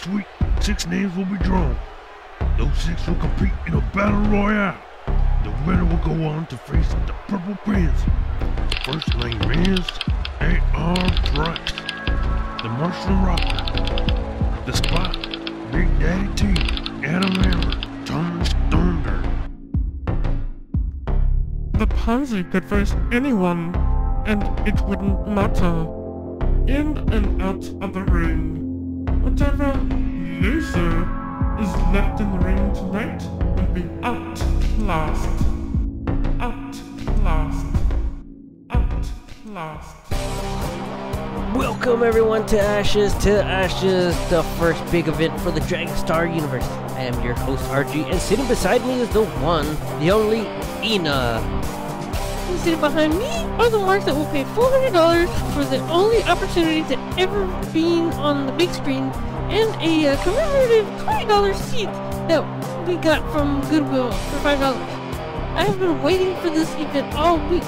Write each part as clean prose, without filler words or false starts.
Next week, 6 names will be drawn. Those 6 will compete in a battle royale. The winner will go on to face the Purple Prince. First name is A.R. Drax, the Martian Rocker, The Spot, Big Daddy T, Adam Hammer, Thomas Thunder. The Pansy could face anyone, and it wouldn't matter. In and out of the ring. Whatever loser is left in the ring tonight will be outclassed. Outclassed. Welcome everyone to Ashes, the first big event for the Dragonstar universe. I am your host RG, and sitting beside me is the one, the only, Ina. And sitting behind me are the marks that will pay $400 for the only opportunity to ever be on the big screen, and a commemorative $20 seat that we got from Goodwill for $5. I have been waiting for this event all week.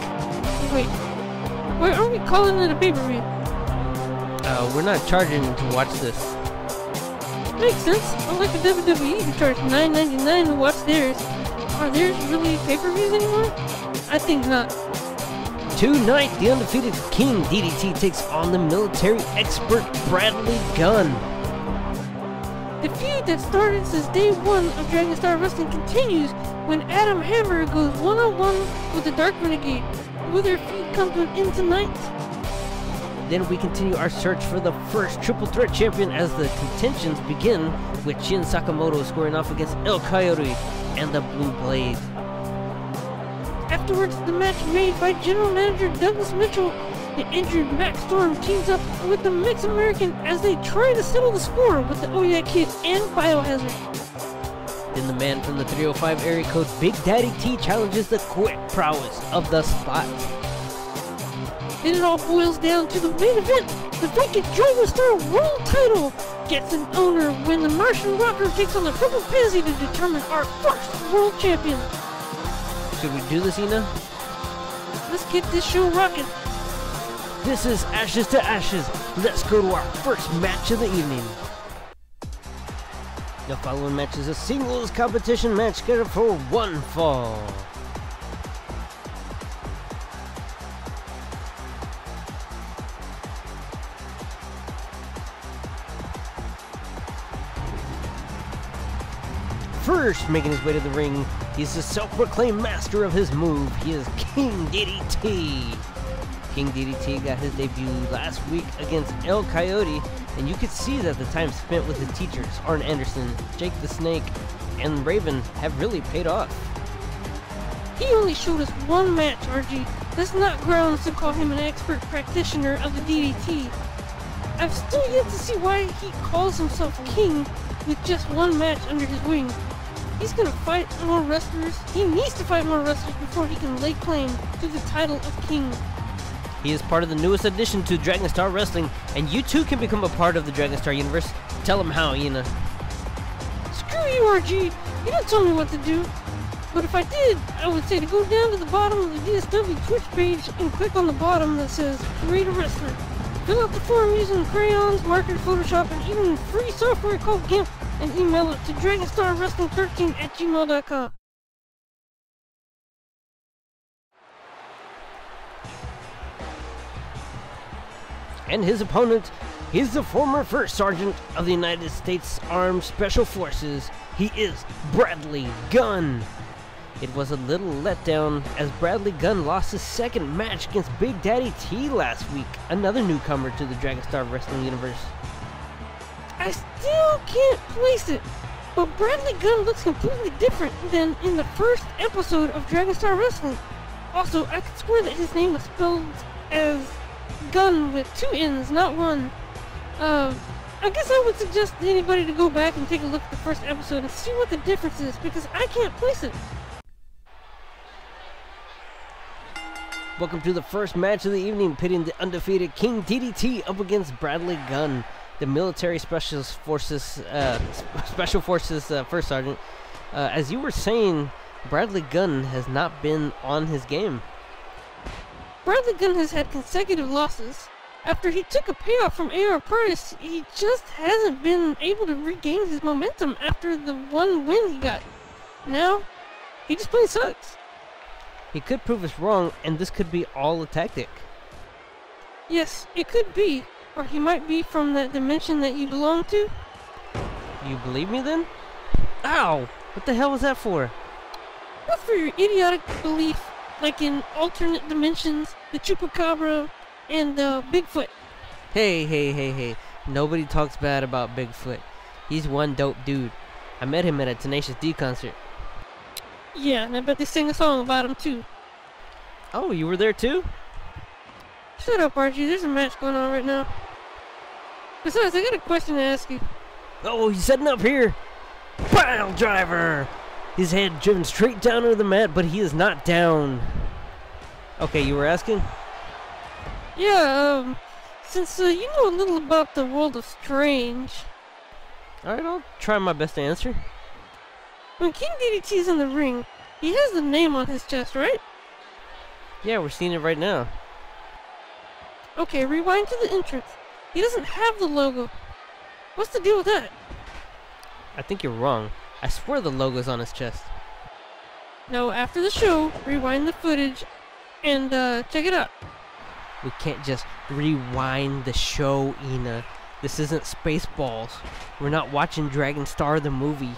Wait, why aren't we calling it a pay-per-view? We're not charging to watch this. Makes sense. Unlike the WWE, who charge $9.99 to watch theirs. Are theirs really pay-per-views anymore? I think not. Tonight, the undefeated King DDT takes on the military expert Bradley Gunn. The feud that started since day one of Dragonstar Wrestling continues when Adam Hammer goes one-on-one with the Dark Renegade. Will their feud come to an end tonight? Then we continue our search for the first triple threat champion as the contentions begin with Shin Sakamoto squaring off against El Coyote and the Blue Blade. Afterwards, the match made by General Manager Douglas Mitchell. The injured Max Storm teams up with the Mix American as they try to settle the score with the Oya Kid and Biohazard. Then the man from the 305 area code, Big Daddy T, challenges the quick prowess of the Spot. Then it all boils down to the main event. The vacant Dragonstar World Title gets an owner when the Martian Rocker takes on the Purple Pansy to determine our first World Champion. Should we do this, Ina? Let's get this show rocking. This is Ashes to Ashes. Let's go to our first match of the evening. The following match is a singles competition match scheduled for one fall. First, making his way to the ring, he's the self-proclaimed master of his move. He is King DDT. King DDT got his debut last week against El Coyote, and you could see that the time spent with his teachers, Arn Anderson, Jake the Snake, and Raven, have really paid off. He only showed us one match, RG. That's not grounds to call him an expert practitioner of the DDT. I've still yet to see why he calls himself King with just one match under his wing. He's gonna fight more wrestlers. He needs to fight more wrestlers before he can lay claim to the title of King. He is part of the newest addition to Dragonstar Wrestling, and you too can become a part of the Dragonstar universe. Tell him how, Ina. Screw you, RG. You don't tell me what to do. But if I did, I would say to go down to the bottom of the DSW Twitch page and click on the bottom that says Create a Wrestler. Fill out the form using crayons, marker, Photoshop, and even free software called GIMP, and email it to dragonstarwrestling13@gmail.com. And his opponent is the former First Sergeant of the United States Armed Special Forces. He is Bradley Gunn. It was a little letdown as Bradley Gunn lost his second match against Big Daddy T last week, another newcomer to the Dragonstar Wrestling universe. I still can't place it, but Bradley Gunn looks completely different than in the first episode of Dragonstar Wrestling. Also, I could swear that his name was spelled as Gun with 2 N's, not 1. I guess I would suggest anybody to go back and take a look at the first episode and see what the difference is, because I can't place it. Welcome to the first match of the evening, pitting the undefeated King DDT up against Bradley Gunn, the military special forces First Sergeant. As you were saying, Bradley Gunn has not been on his game. Bradley Gunn has had consecutive losses. After he took a payoff from A.R. Price, he just hasn't been able to regain his momentum after the one win he got. Now, he just plain sucks. He could prove us wrong, and this could be all a tactic. Yes, it could be. Or he might be from that dimension that you belong to. You believe me then? Ow! What the hell was that for? That's for your idiotic belief, like in alternate dimensions, the Chupacabra, and Bigfoot. Hey. Nobody talks bad about Bigfoot. He's one dope dude. I met him at a Tenacious D concert. Yeah, and I bet they sing a song about him too. Oh, you were there too? Shut up, Archie. There's a match going on right now. Besides, I got a question to ask you. Oh, he's setting up here. Pile driver! His head driven straight down into the mat, but he is not down. Okay, you were asking? Yeah, since you know a little about the world of Strange. Alright, I'll try my best to answer. When King DDT's in the ring, he has the name on his chest, right? Yeah, we're seeing it right now. Okay, rewind to the entrance. He doesn't have the logo. What's the deal with that? I think you're wrong. I swear the logo's on his chest. No, after the show, rewind the footage and check it out. We can't just rewind the show, Ina. This isn't Spaceballs. We're not watching Dragonstar the movie.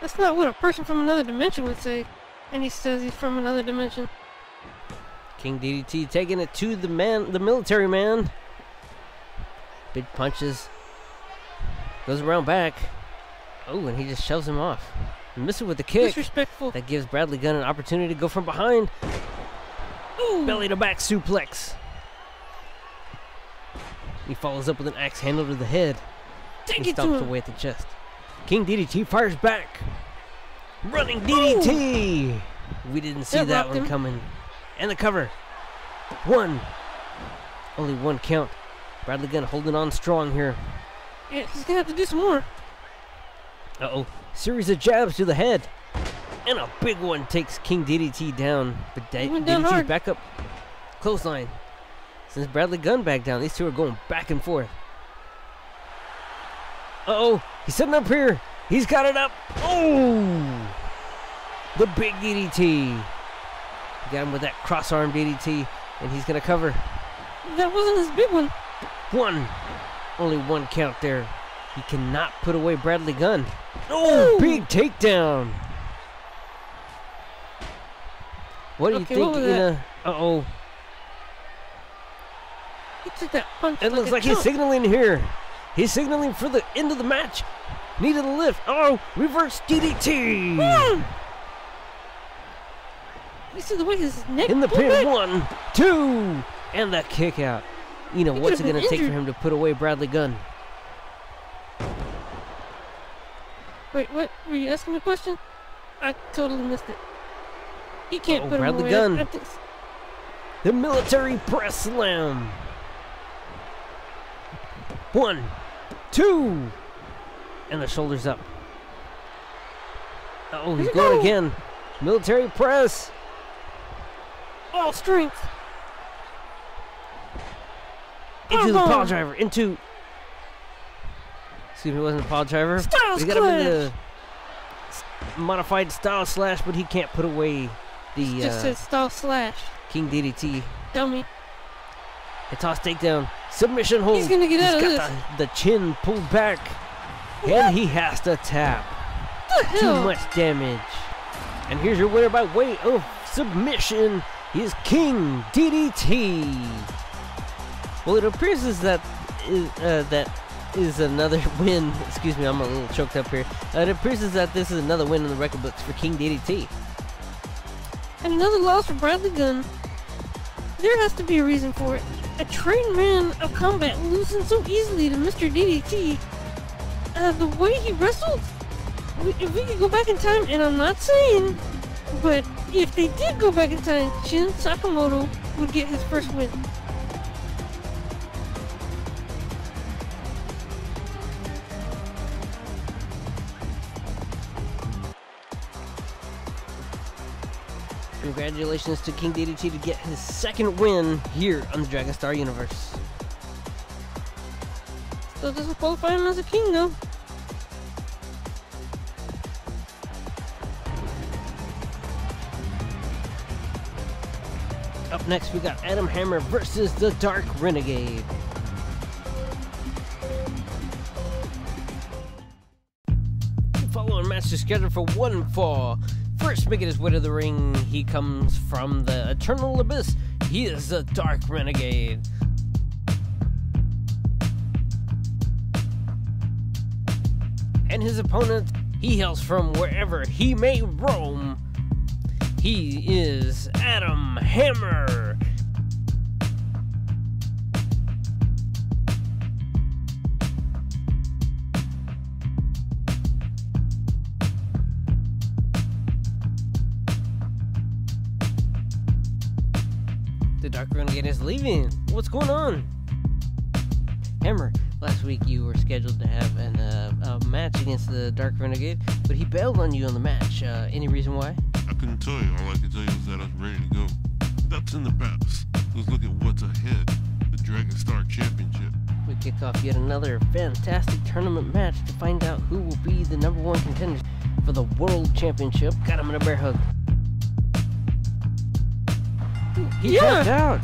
That's not what a person from another dimension would say. And he says he's from another dimension. King DDT taking it to the military man. Big punches. Goes around back. Oh, and he just shoves him off. Missing with the kick. Disrespectful. That gives Bradley Gunn an opportunity to go from behind. Ooh. Belly to back suplex. He follows up with an axe handle to the head. Take He it to stomps him. away at the chest. King DDT fires back. Running DDT. We didn't see that one coming. And the cover. One. Only one count. Bradley Gunn holding on strong here. Yeah, he's gonna have to do some more. Uh-oh. Series of jabs to the head. And a big one takes King DDT down. But went down DDT's hard. back up. Clothesline. Since Bradley Gunn back down, these two are going back and forth. Uh-oh. He's sitting up here. He's got it up. Oh! The big DDT. Got him with that cross-arm DDT. And he's going to cover. That wasn't his big one. One. Only one count there. He cannot put away Bradley Gunn. Oh, Ooh. big takedown. What do you Okay, think, what was that? Ina? Uh-oh. He took that punch. It looks like he's signaling here. He's signaling for the end of the match. Needed a lift. Oh, reverse DDT. You see the way his neck In the pulled pin. back? 1, 2. And that kick out. Ina, He what's it could've going been to take for injured. him to put away Bradley Gunn? Wait, what? Were you asking a question? I totally missed it. He can't put him Bradley away. Gunn. I think The military press slam. 1, 2. And the shoulders up. Oh, he's Here we going go. again. Military press. all strength. Into the Arm pile bomb. driver. Into. Excuse me, it wasn't a pile driver. Styles We got him in clash. the modified style slash, but he can't put away the Just said style slash. King DDT. Dummy. A toss takedown. Submission hold. He's gonna get out of got the chin pulled back. What? And he has to tap. What the Too hell? much damage. And here's your winner by way of submission. He is King DDT. Well, it appears as that is another win. Excuse me, I'm a little choked up here. It appears as that this is another win in the record books for King DDT. And another loss for Bradley Gunn. There has to be a reason for it. A trained man of combat losing so easily to Mr. DDT. The way he wrestled, if we could go back in time, and I'm not saying, but if they did go back in time, Shin Sakamoto would get his first win. Congratulations to King DDT to get his second win here on the Dragonstar universe. Still doesn't qualify him as a king, though. Up next, we got Adam Hammer versus the Dark Renegade. The following match is scheduled for one fall. First making his way to the ring, he comes from the Eternal Abyss. He is the Dark Renegade. And his opponent, he hails from wherever he may roam. He is Adam Hammer. The Dark Renegade is leaving. What's going on? Hammer, last week you were scheduled to have a match against the Dark Renegade, but he bailed on you on the match. Any reason why? I couldn't tell you. All I can tell you is that I was ready to go. That's in the past. Let's look at what's ahead. The Dragonstar Championship. We kick off yet another fantastic tournament match to find out who will be the #1 contender for the World Championship. Got him in a bear hug. He tapped out.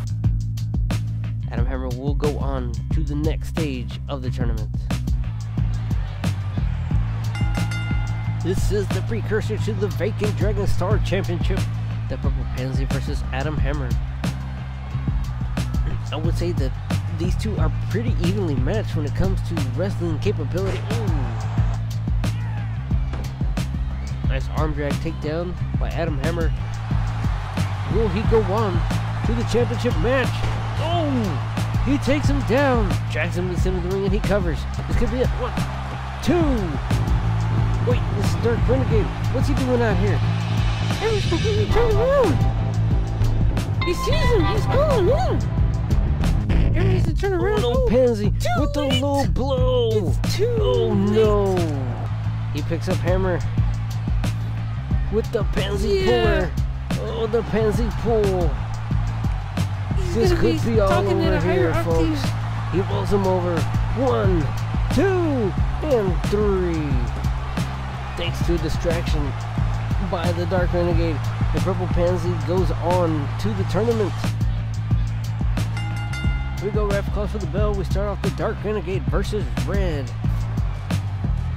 Adam Hammer will go on to the next stage of the tournament. This is the precursor to the vacant Dragonstar Championship. The Purple Pansy versus Adam Hammer. I would say that these two are pretty evenly matched when it comes to wrestling capability. Ooh. Nice arm drag takedown by Adam Hammer. Will he go on to the championship match? Oh! He takes him down, drags him to the center of the ring, and he covers. This could be it. 1, 2. Wait, this is Dark Renegade. What's he doing out here? Hammer's completely turned around. He sees him. He's going in. Hammer needs to turn around. Oh, no, Pansy with the low blow. It's too Oh, late. no. He picks up Hammer with the Pansy puller. Oh, the Pansy pull. This could be all over here, folks. He rolls him over. 1, 2, and 3. Thanks to a distraction by the Dark Renegade, the Purple Pansy goes on to the tournament. Here we go, ref calls for the bell. We start off the Dark Renegade versus Red.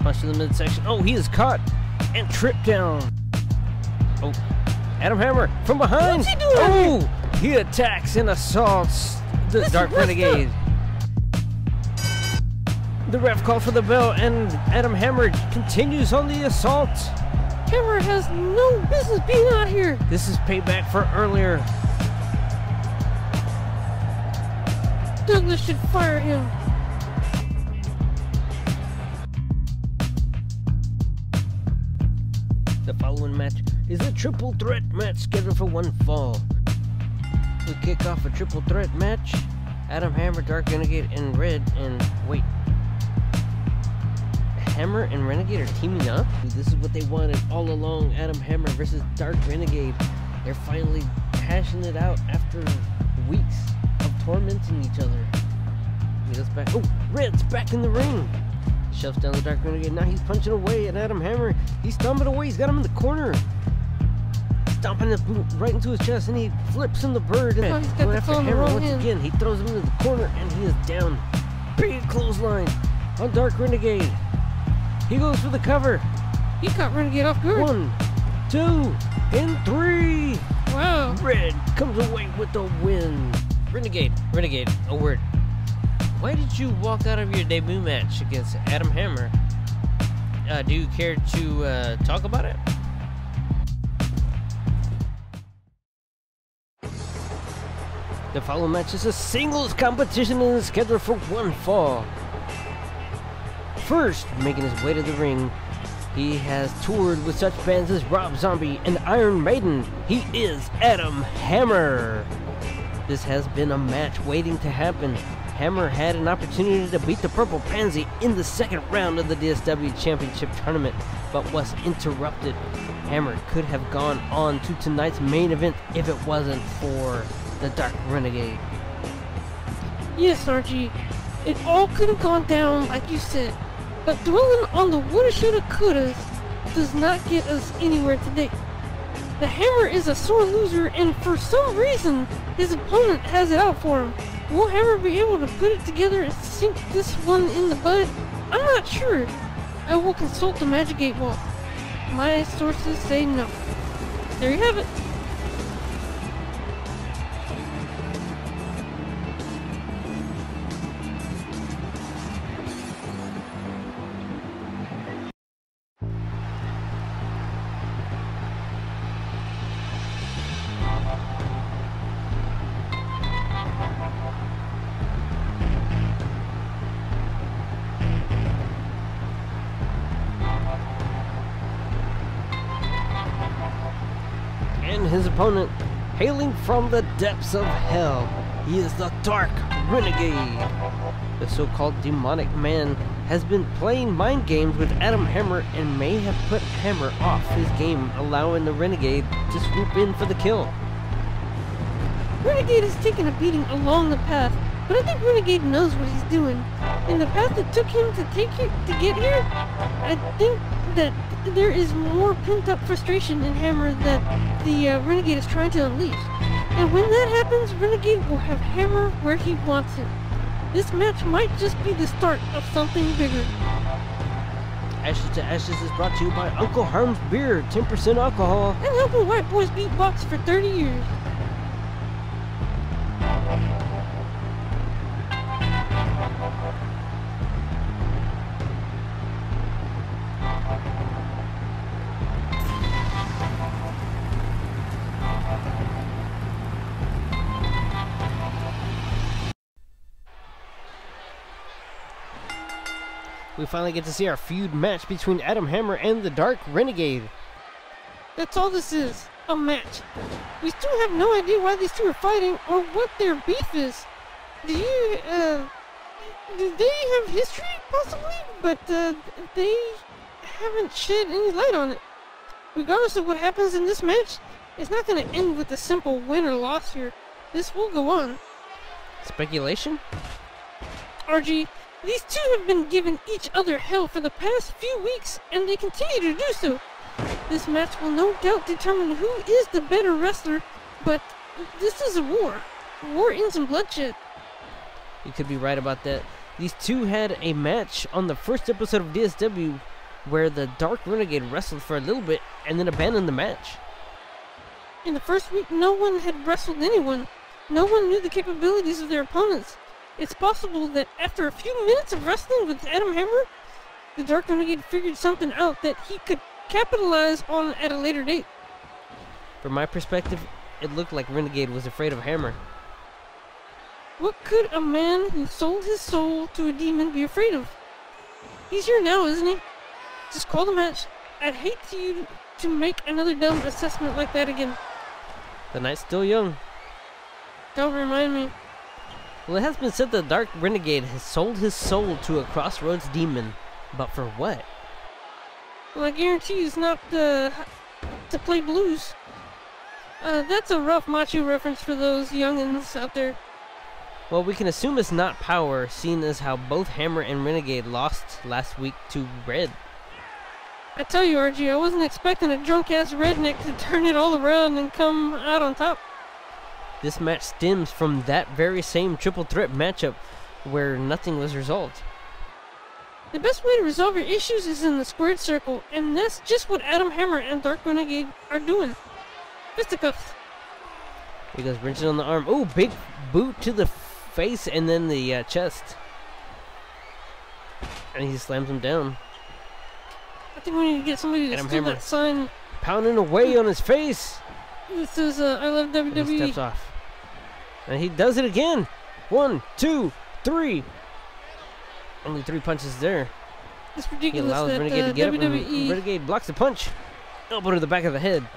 Punch to the midsection. Oh, he is caught and tripped down. Oh, Adam Hammer from behind. What's he doing? Oh, he attacks and assaults the Dark Renegade. The ref called for the bell, and Adam Hammer continues on the assault. Hammer has no business being out here. This is payback for earlier. Douglas should fire him. The following match is a triple threat match scheduled for one fall. We kick off a triple threat match. Adam Hammer, Dark Renegade, and Red, and wait. Hammer and Renegade are teaming up? This is what they wanted all along. Adam Hammer versus Dark Renegade. They're finally hashing it out after weeks of tormenting each other. He goes back. Oh, Red's back in the ring. Shoves down the Dark Renegade. Now he's punching away at Adam Hammer. He's stomping away. He's got him in the corner. Stomping the boot right into his chest, and he flips him the bird. Oh, he's got Going the after phone in the Hammer wrong once hand. again. He throws him into the corner, and he is down. Big clothesline on Dark Renegade. He goes for the cover. He caught Renegade off guard. 1, 2, and 3. Wow. Red comes away with the win. Renegade, a word. Why did you walk out of your debut match against Adam Hammer? Do you care to talk about it? The following match is a singles competition and is scheduled for one fall. First, making his way to the ring, he has toured with such bands as Rob Zombie and Iron Maiden. He is Adam Hammer. This has been a match waiting to happen. Hammer had an opportunity to beat the Purple Pansy in the second round of the DSW Championship Tournament, but was interrupted. Hammer could have gone on to tonight's main event if it wasn't for the Dark Renegade. Yes, Archie. It all could have gone down like you said, but dwelling on the woulda, shoulda, couldas does not get us anywhere today. The Hammer is a sore loser, and for some reason, his opponent has it out for him. Will Hammer be able to put it together and sink this one in the bud? I'm not sure. I will consult the Magic 8 Ball. My sources say no. There you have it. And his opponent, hailing from the depths of hell, he is the Dark Renegade. The so-called demonic man has been playing mind games with Adam Hammer and may have put Hammer off his game, allowing the Renegade to swoop in for the kill. Renegade has taken a beating along the path, but I think Renegade knows what he's doing. In the path that took him to get here, I think that there is more pent-up frustration in Hammer that the Renegade is trying to unleash. And when that happens, Renegade will have Hammer where he wants him. This match might just be the start of something bigger. Ashes to Ashes is brought to you by Uncle Harm's Beer, 10% alcohol. And helping white boys beatbox for 30 years. We finally get to see our feud match between Adam Hammer and the Dark Renegade. That's all this is, a match. We still have no idea why these two are fighting or what their beef is. Do they have history, possibly? But, they haven't shed any light on it. Regardless of what happens in this match, it's not going to end with a simple win or loss here. This will go on. Speculation? RG, these two have been giving each other hell for the past few weeks, and they continue to do so. This match will no doubt determine who is the better wrestler, but this is a war. War ends in bloodshed. You could be right about that. These two had a match on the first episode of DSW where the Dark Renegade wrestled for a little bit and then abandoned the match. In the first week, no one had wrestled anyone. No one knew the capabilities of their opponents. It's possible that after a few minutes of wrestling with Adam Hammer, the Dark Renegade figured something out that he could capitalize on at a later date. From my perspective, it looked like Renegade was afraid of Hammer. What could a man who sold his soul to a demon be afraid of? He's here now, isn't he? Just call the match. I'd hate you to make another dumb assessment like that again. The night's still young. Don't remind me. Well, it has been said that the Dark Renegade has sold his soul to a Crossroads demon. But for what? Well, I guarantee you it's not to play blues. That's a rough macho reference for those youngins out there. Well, we can assume it's not power, seeing as how both Hammer and Renegade lost last week to Red. I tell you, RG, I wasn't expecting a drunk-ass redneck to turn it all around and come out on top. This match stems from that very same triple threat matchup where nothing was resolved. The best way to resolve your issues is in the squared circle, and that's just what Adam Hammer and Dark Renegade are doing. Fisticuffs. He goes wrenching on the arm. Oh, big boot to the face and then the chest. And he slams him down. I think we need to get somebody to Adam steal Hammer that sign. Pounding away on his face. This is I love WWE. And he steps off. And he does it again. 1, 2, 3. Only 3 punches there. It's He ridiculous allows that Renegade to get up, and WWE Renegade blocks the punch. Elbow to the back of the head.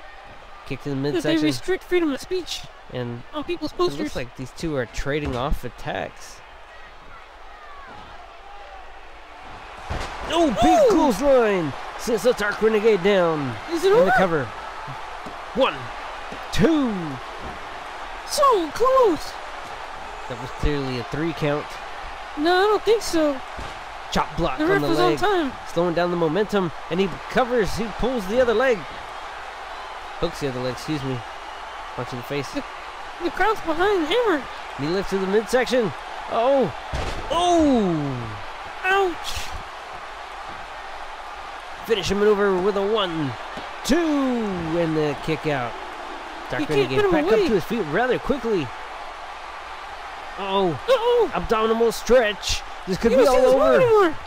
Kick to the that they midsection. restrict freedom of speech And on people's it posters. looks like these two are trading off attacks. Oh, big clothesline! Sends the Dark Renegade down. Is it In over? the cover. 1, 2. So close. That was clearly a 3 count. No, I don't think so. Chop block The on ref the was on leg, time. slowing down the momentum, and he covers, he pulls the other leg. Hooks the other leg, excuse me. Punch in the face. The crowd's behind Hammer. Knee lift to the midsection. Oh! Oh! Ouch. Finishing maneuver with a 1, 2, and the kick out. Dark You can't Renegade put him back away. up to his feet rather quickly. Oh, Uh-oh. abdominal stretch. This could You be don't all see this move over. anymore.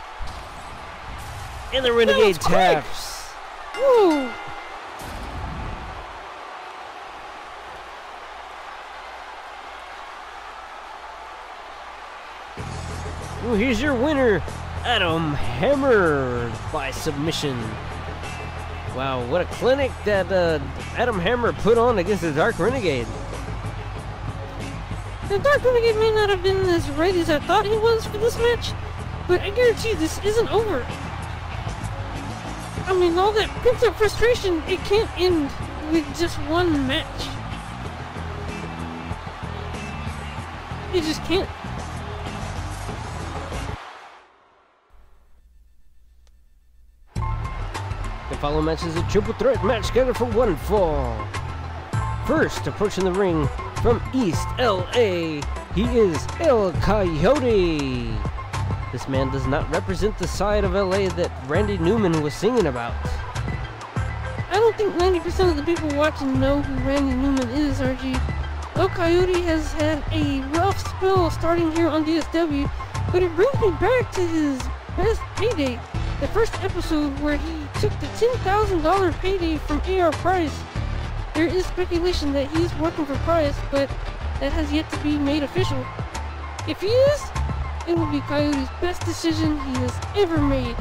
And the Renegade was quick. taps. Whoa. Well, here's your winner, Adam Hammer, by submission. Wow, what a clinic that Adam Hammer put on against the Dark Renegade. The Dark Renegade may not have been as ready as I thought he was for this match, but I guarantee this isn't over. I mean, all that pent-up frustration, it can't end with just one match. It just can't. The following match is a triple threat match scheduled for one fall. First, approaching the ring from East LA, he is El Coyote. This man does not represent the side of LA that Randy Newman was singing about. I don't think 90% of the people watching know who Randy Newman is, RG. El Coyote has had a rough spell starting here on DSW, but it brings me back to his best payday. The first episode where he took the $10,000 payday from AR Price. There is speculation that he's working for Price, but that has yet to be made official. If he is, it will be Coyote's best decision he has ever made.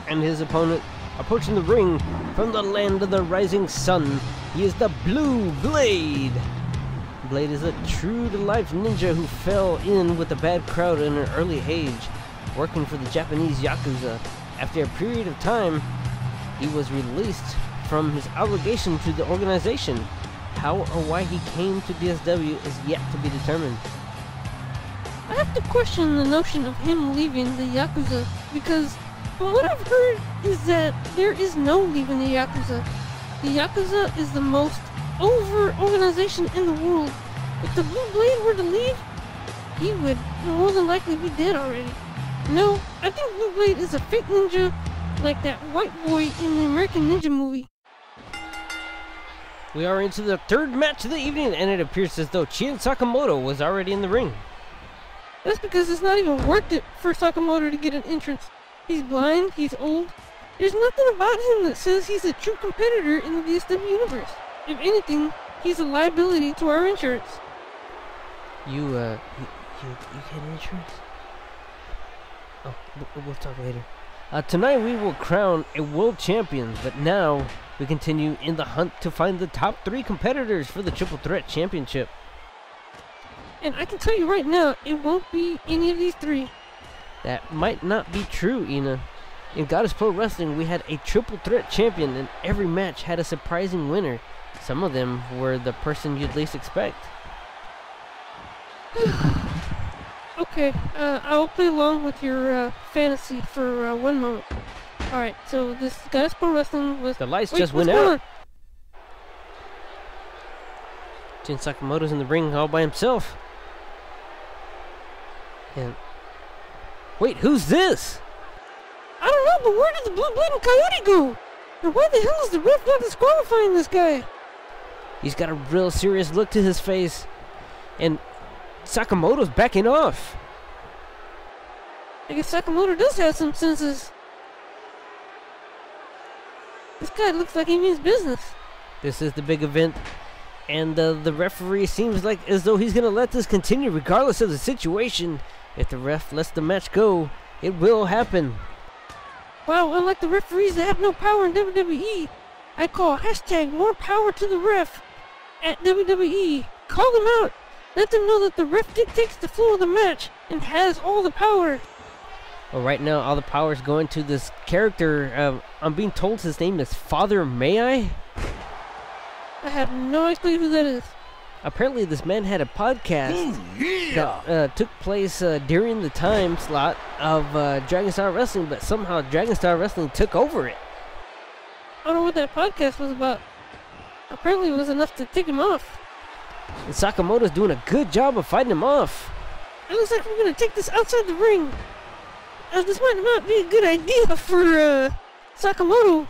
And his opponent approaching the ring from the land of the rising sun. He is the Blue Blade. Blade is a true-to-life ninja who fell in with a bad crowd in an early age, working for the Japanese Yakuza. After a period of time, he was released from his obligation to the organization. How or why he came to DSW is yet to be determined. I have to question the notion of him leaving the Yakuza, because from what I've heard is that there is no leaving the Yakuza. The Yakuza is the most over organization in the world. If the Blue Blade were to leave, he would more than likely be dead already. No, I think Blue Blade is a fake ninja like that white boy in the American Ninja movie. We are into the third match of the evening, and it appears as though Chien Sakamoto was already in the ring. That's because it's not even worth it for Sakamoto to get an entrance. He's blind, he's old. There's nothing about him that says he's a true competitor in the DSW universe. If anything, he's a liability to our insurance. You get insurance? Oh, we'll talk later. Tonight we will crown a world champion, but now we continue in the hunt to find the top 3 competitors for the Triple Threat Championship. And I can tell you right now, it won't be any of these 3. That might not be true, Ina. In Goddess Pro Wrestling, we had a Triple Threat Champion, and every match had a surprising winner. Some of them were the person you'd least expect. Okay, I'll play along with your fantasy for 1 moment. Alright, so this Goddess Pro Wrestling was... The lights Wait, just what's went going out. on? Jin Sakamoto's in the ring all by himself. And... Wait, who's this? I don't know, but where did the Blue Blade and Coyote go? And why the hell is the ref not disqualifying this guy? He's got a real serious look to his face. And Sakamoto's backing off. I guess Sakamoto does have some senses. This guy looks like he means business. This is the big event, and the referee seems like as though he's going to let this continue regardless of the situation. If the ref lets the match go, it will happen. Wow, unlike the referees that have no power in WWE, I call hashtag more power to the ref at WWE. Call them out. Let them know that the ref dictates the flow of the match and has all the power. Well, right now, all the power is going to this character. I'm being told his name is Father May I? I have no idea who that is. Apparently, this man had a podcast that took place during the time slot of Dragonstar Wrestling, but somehow Dragonstar Wrestling took over it. I don't know what that podcast was about. Apparently, it was enough to take him off. And Sakamoto's doing a good job of fighting him off. It looks like we're going to take this outside the ring. This might not be a good idea for Sakamoto.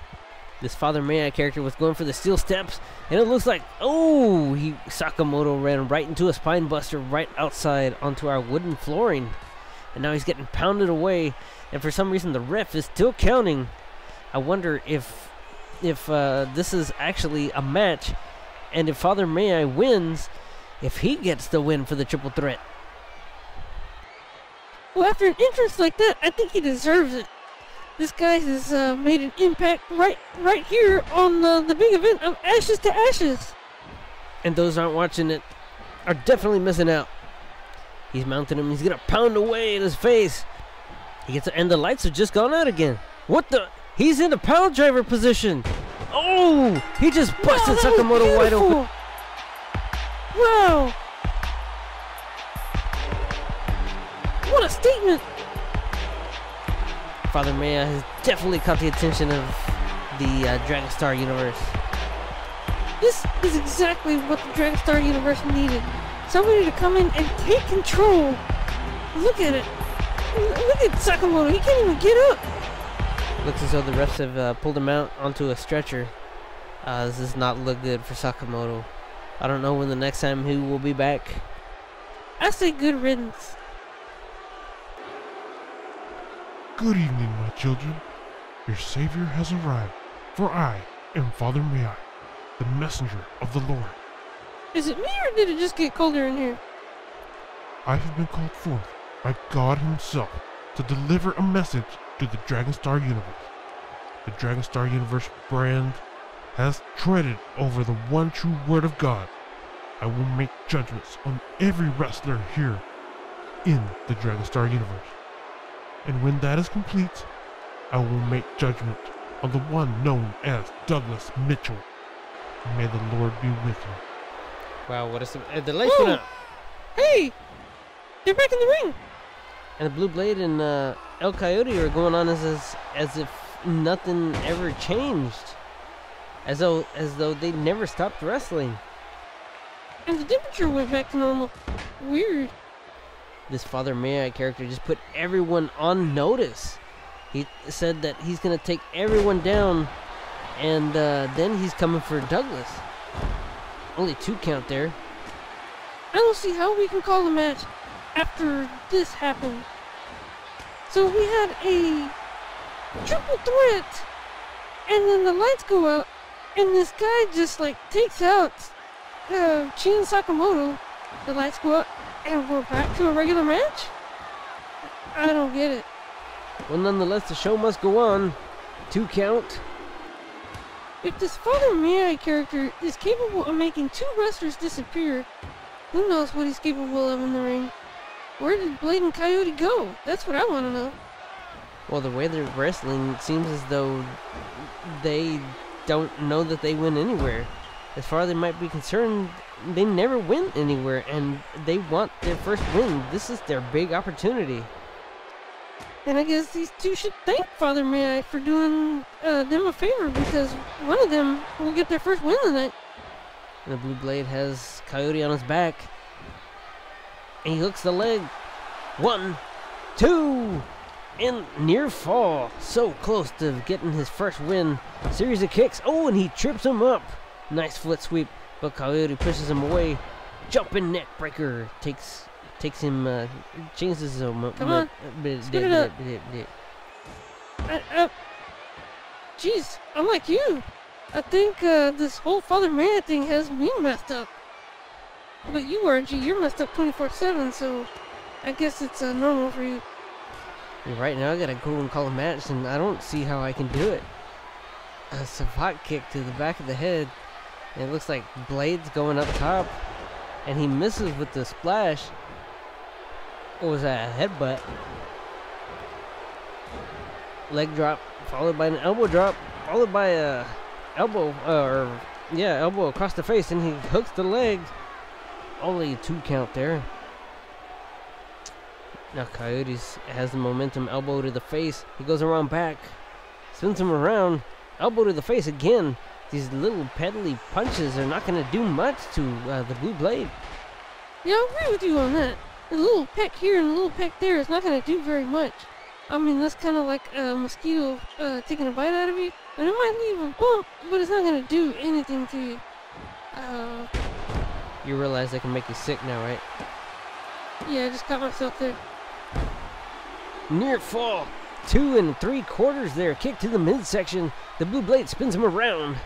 This Father May I character was going for the steel steps, and it looks like, Sakamoto ran right into a spine buster right outside onto our wooden flooring. And now he's getting pounded away, and for some reason the ref is still counting. I wonder if this is actually a match, and if Father May I wins, if he gets the win for the triple threat. Well, after an entrance like that, I think he deserves it. This guy has made an impact right here on the big event of Ashes to Ashes. And those aren't watching it are definitely missing out. He's mounting him. He's going to pound away in his face. He gets, and the lights have just gone out again. What the? He's in a power driver position. Oh, he just busted Sakamoto wide open. Wow. What a statement. Father May I has definitely caught the attention of the Dragonstar universe. This is exactly what the Dragonstar universe needed. Somebody to come in and take control. Look at it. Look at Sakamoto. He can't even get up. Looks as though the refs have pulled him out onto a stretcher. This does not look good for Sakamoto. I don't know when the next time he will be back. I say good riddance. Good evening, my children. Your Savior has arrived, for I am Father May I, the messenger of the Lord. Is it me or did it just get colder in here? I have been called forth by God himself to deliver a message to the Dragonstar universe. The Dragonstar universe brand has treaded over the one true word of God. I will make judgments on every wrestler here in the Dragonstar universe. And when that is complete, I will make judgment on the one known as Douglas Mitchell. May the Lord be with you. Wow, what is the lights went out. Hey! They're back in the ring! And the Blue Blade and El Coyote are going on as if nothing ever changed. As though they never stopped wrestling. And the temperature went back to normal. Weird. This Father May I character just put everyone on notice. He said that he's going to take everyone down, and then he's coming for Douglas. Only 2 count there. I don't see how we can call the match after this happened. So we had a triple threat, and then the lights go out, and this guy just like takes out Shin Sakamoto. The lights go out, and we're back to a regular match? I don't get it. Well, nonetheless, the show must go on. 2 count. If this Father May I character is capable of making 2 wrestlers disappear, who knows what he's capable of in the ring? Where did Blade and Coyote go? That's what I want to know. Well, the way they're wrestling, it seems as though they don't know that they win anywhere. As far as they might be concerned, they never win anywhere, and they want their first win. This is their big opportunity. And I guess these 2 should thank Father May I for doing them a favor, because one of them will get their first win tonight. And the Blue Blade has Coyote on his back. And he hooks the leg. 1, 2, and near fall. So close to getting his first win. Series of kicks. Oh, and he trips him up. Nice foot sweep, but Coyote pushes him away. Jumping neck breaker takes takes him, changes his Come on, spit it up. Jeez, I'm like you. I think this whole Father Man thing has me messed up. But you, RG, you're messed up 24/7, so I guess it's normal for you. Right now I gotta go and call a match, and I don't see how I can do it. A savate kick to the back of the head. And it looks like Blade's going up top, and he misses with the splash. What was that? A headbutt. Leg drop, followed by an elbow drop, followed by a elbow, elbow across the face, and he hooks the leg. Only a 2 count there. Now Coyotes has the momentum, elbow to the face. He goes around back, spins him around, elbow to the face again. These little peddly punches are not going to do much to the Blue Blade. Yeah, I agree with you on that. A little peck here and a little peck there is not going to do very much. I mean, that's kind of like a mosquito taking a bite out of you. And it might leave a bump, but it's not going to do anything to you. You realize they can make you sick now, right? Yeah, I just caught myself there. Near fall. 2 3/4 there. Kick to the midsection. The Blue Blade spins him around.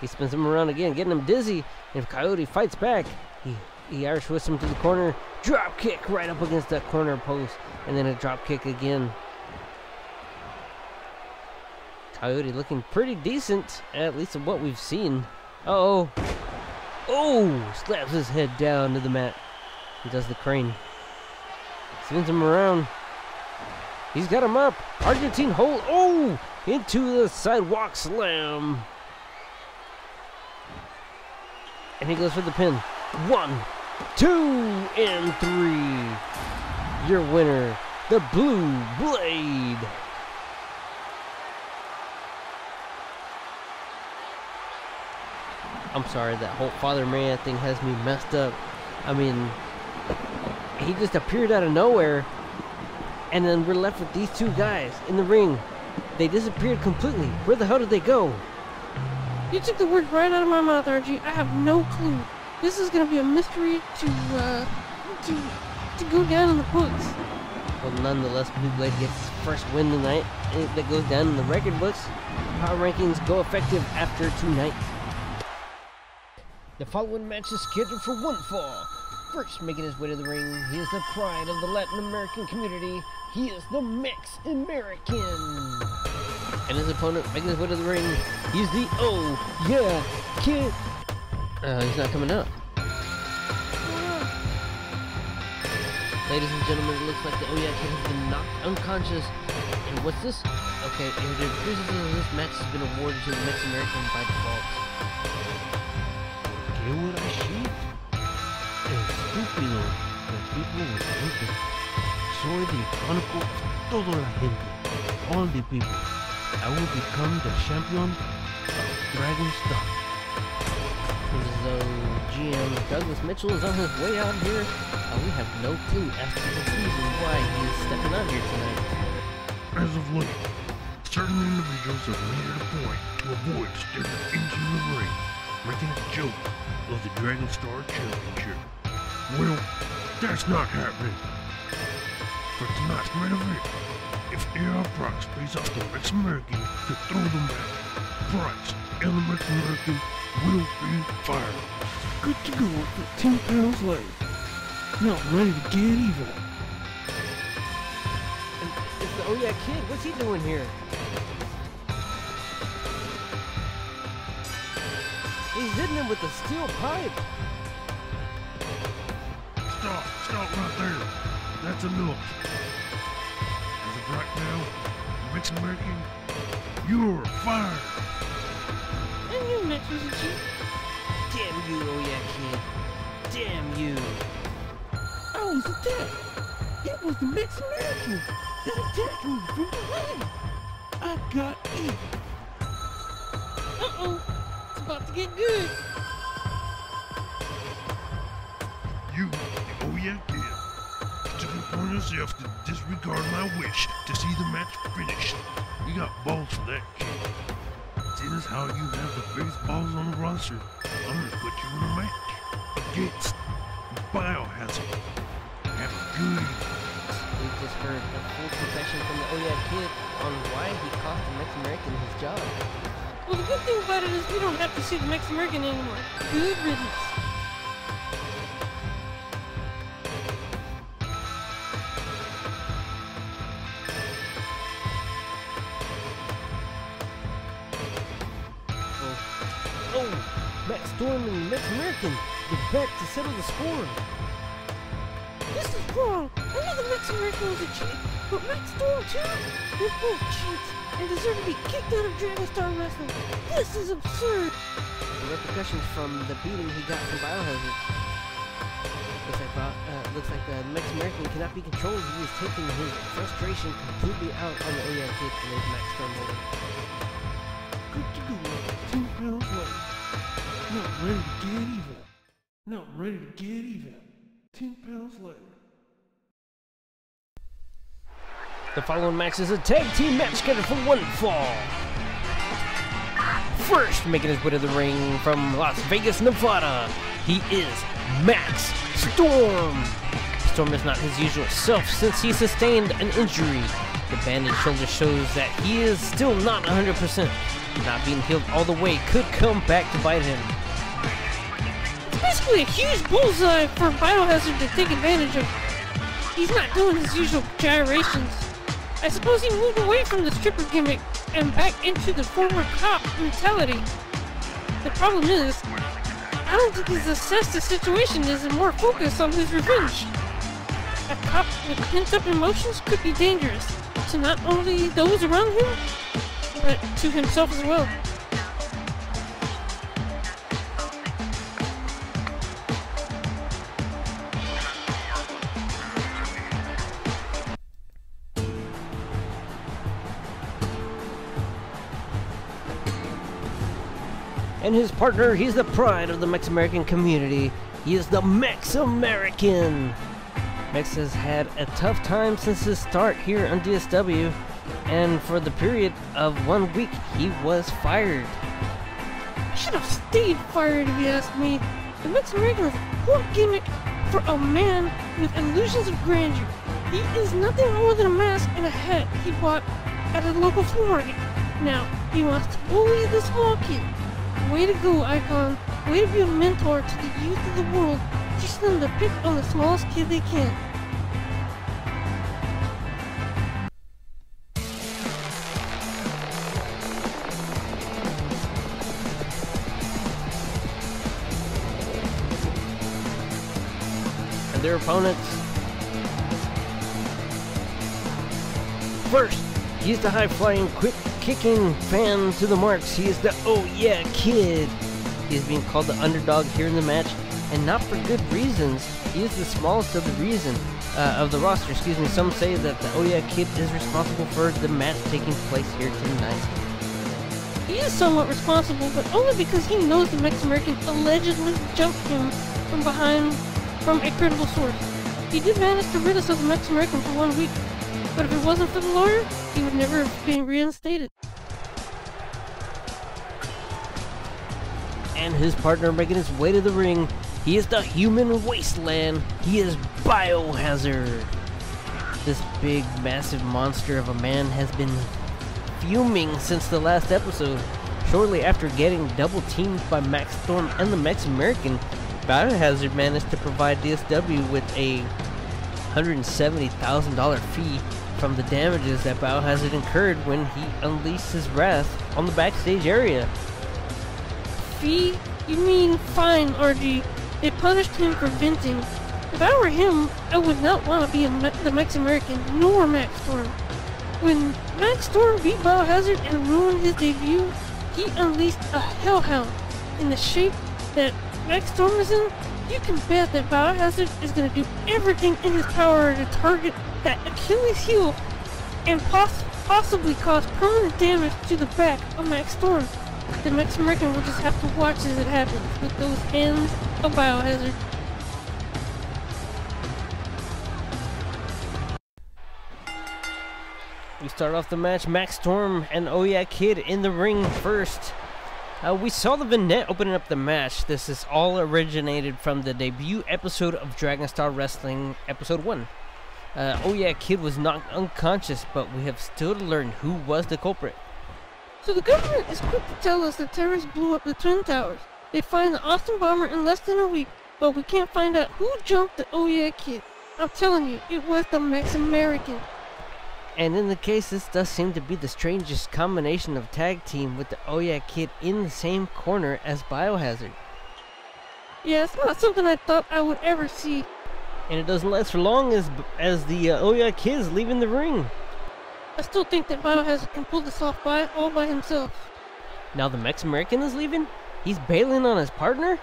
He spins him around again, getting him dizzy. And if Coyote fights back, he Irish twists him to the corner. Drop kick right up against that corner post. And then a drop kick again. Coyote looking pretty decent, at least of what we've seen. Uh-oh. Oh! Slaps his head down to the mat. He does the crane. Spins him around. He's got him up. Argentine hold. Oh! Into the sidewalk slam. And he goes for the pin. 1, 2, and 3. Your winner, the Blue Blade. I'm sorry, that whole Father Man thing has me messed up. I mean, he just appeared out of nowhere, and then we're left with these 2 guys in the ring. They disappeared completely. Where the hell did they go? You took the words right out of my mouth, RG. I have no clue. This is gonna be a mystery to go down in the books. Well, nonetheless, Blue Blade gets his first win tonight. That goes down in the record books. Power rankings go effective after tonight. The following match is scheduled for one fall. First making his way to the ring, he is the pride of the Latin American community. He is the Mex-American. And his opponent making his way to the ring, he's the Oh Yeah Kid. He's not coming out. Ladies and gentlemen, it looks like the Oh Yeah Kid has been knocked unconscious. And what's this? Okay, it appears as though this match has been awarded to the Mex-American by default. ¿Qué hora shit? Estúpido. The people were stupid. Soy the icónico toda la gente. All the people. I will become the champion of Dragonstar. Seems as though GM Douglas Mitchell is on his way out here. We have no clue as to the reason why he is stepping out here tonight. As of late, certain individuals have made it a point to avoid stepping into the ring, making a joke of the Dragonstar Championship. Well, that's not happening. For tonight's main event, if AR Prox pays off the Mex-American to throw the match, Prox and the Mex-American will be fired. Good to go with 10 pounds left. Now I'm ready to get even. And it's the Oh Yeah Kid. What's he doing here? He's hitting him with a steel pipe. Stop right there. That's enough. As of right now, Mex-American, you're fired. I knew Mex was a cheat. Damn you, Oh Yeah Kid. Damn you. I was attacked. It was the Mex-American that attacked me from behind. I got it. Uh-oh. It's about to get good. You, the Oh Yeah Kid, took it upon yourself to disregard my wish to see the match finished. You got balls for that, kid. Seeing as how you have the biggest balls on the roster, I'm gonna put you in a match against Biohazard. Have good. We just heard a full confession from the Oh Yeah Kid on why he cost the Mex-American his job. Well, the good thing about it is we don't have to see the Mex-American anymore. Good riddance. Oh, Max Storm and Mex-American, they're back to settle the score. This is wrong. I know the Mex-American was a cheat, but Max Storm too? They're both cheats and deserve to be kicked out of Dragonstar Wrestling. This is absurd. The repercussions from the beating he got from Biohazard. Looks like the Mex-American cannot be controlled. He is taking his frustration completely out on the Oh Yeah Kid and his Max Storm over. Good to go. 10 pounds later. Not ready to get even. Not ready to get even. 10 pounds later. The following match is a tag team match scheduled for one fall. First, making his way to the ring from Las Vegas, Nevada, he is Max Storm. Storm is not his usual self since he sustained an injury. The bandaged shoulder shows that he is still not 100%. Not being healed all the way could come back to bite him. It's basically a huge bullseye for Biohazard to take advantage of. He's not doing his usual gyrations. I suppose he moved away from the stripper gimmick and back into the former cop mentality. The problem is, I don't think he's assessed the situation as a more focused on his revenge. A cop with pent-up emotions could be dangerous to not only those around him, but to himself as well. And his partner, he's the pride of the Mex-American community. He is the Mex-American. Mex has had a tough time since his start here on DSW, and for the period of 1 week, he was fired. I should have stayed fired if you ask me. The Mex-American is a poor gimmick for a man with illusions of grandeur. He is nothing more than a mask and a hat he bought at a local flea market. Now, he wants to bully the small kid. Way to go, Icon. Way to be a mentor to the youth of the world. Teach them to pick on the smallest kid they can. And their opponents. First, he's the high-flying, quick-kicking fan to the marks. He is the Oh Yeah Kid. He is being called the underdog here in the match, and not for good reasons. He is the smallest of the roster. Excuse me. Some say that the Oh Yeah Kid is responsible for the match taking place here tonight. He is somewhat responsible, but only because he knows the Mex-American allegedly jumped him from behind from a credible source. He did manage to rid us of the Mex-American for 1 week, but if it wasn't for the lawyer, he would never have been reinstated. And his partner making his way to the ring, he is the human wasteland. He is Biohazard. This big, massive monster of a man has been fuming since the last episode. Shortly after getting double teamed by Max Storm and the Mex-American, Biohazard managed to provide DSW with a $170,000 fee from the damages that Biohazard incurred when he unleashed his wrath on the backstage area. Fee? You mean fine, RG. They punished him for venting. If I were him, I would not want to be the Mex-American, nor Max Storm. When Max Storm beat Biohazard and ruined his debut, he unleashed a hellhound. In the shape that Max Storm is in, you can bet that Biohazard is going to do everything in his power to target that Achilles heel and possibly cause permanent damage to the back of Max Storm. The Mex-American will just have to watch as it happens with those hands of Biohazard. We start off the match, Max Storm and Oh Yeah Kid in the ring first. We saw the vignette opening up the match. This is all originated from the debut episode of Dragonstar Wrestling, episode 1. Oh yeah, Kid was knocked unconscious, but we have still to learn who was the culprit. So the government is quick to tell us that terrorists blew up the Twin Towers. They find the Austin bomber in less than a week, but we can't find out who jumped the Oh Yeah Kid. I'm telling you, it was the Mex-American. And in the case, this does seem to be the strangest combination of tag team with the Oh Yeah Kid in the same corner as Biohazard. Yeah, it's not something I thought I would ever see. And it doesn't last for long as the Oh Yeah Kid is leaving the ring. I still think that Biohazard can pull this off all by himself. Now the Mex-American is leaving? He's bailing on his partner?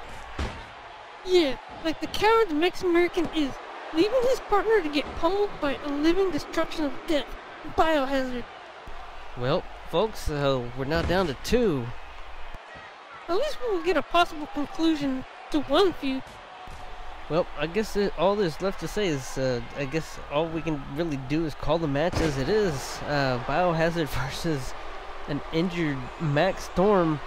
Yeah, like the coward the Mex-American is, leaving his partner to get pummeled by a living destruction of death, Biohazard. Well, folks, we're now down to 2. At least we will get a possible conclusion to one feud. Well, I guess all there's left to say is, I guess all we can really do is call the match as it is. Biohazard versus an injured Max Storm.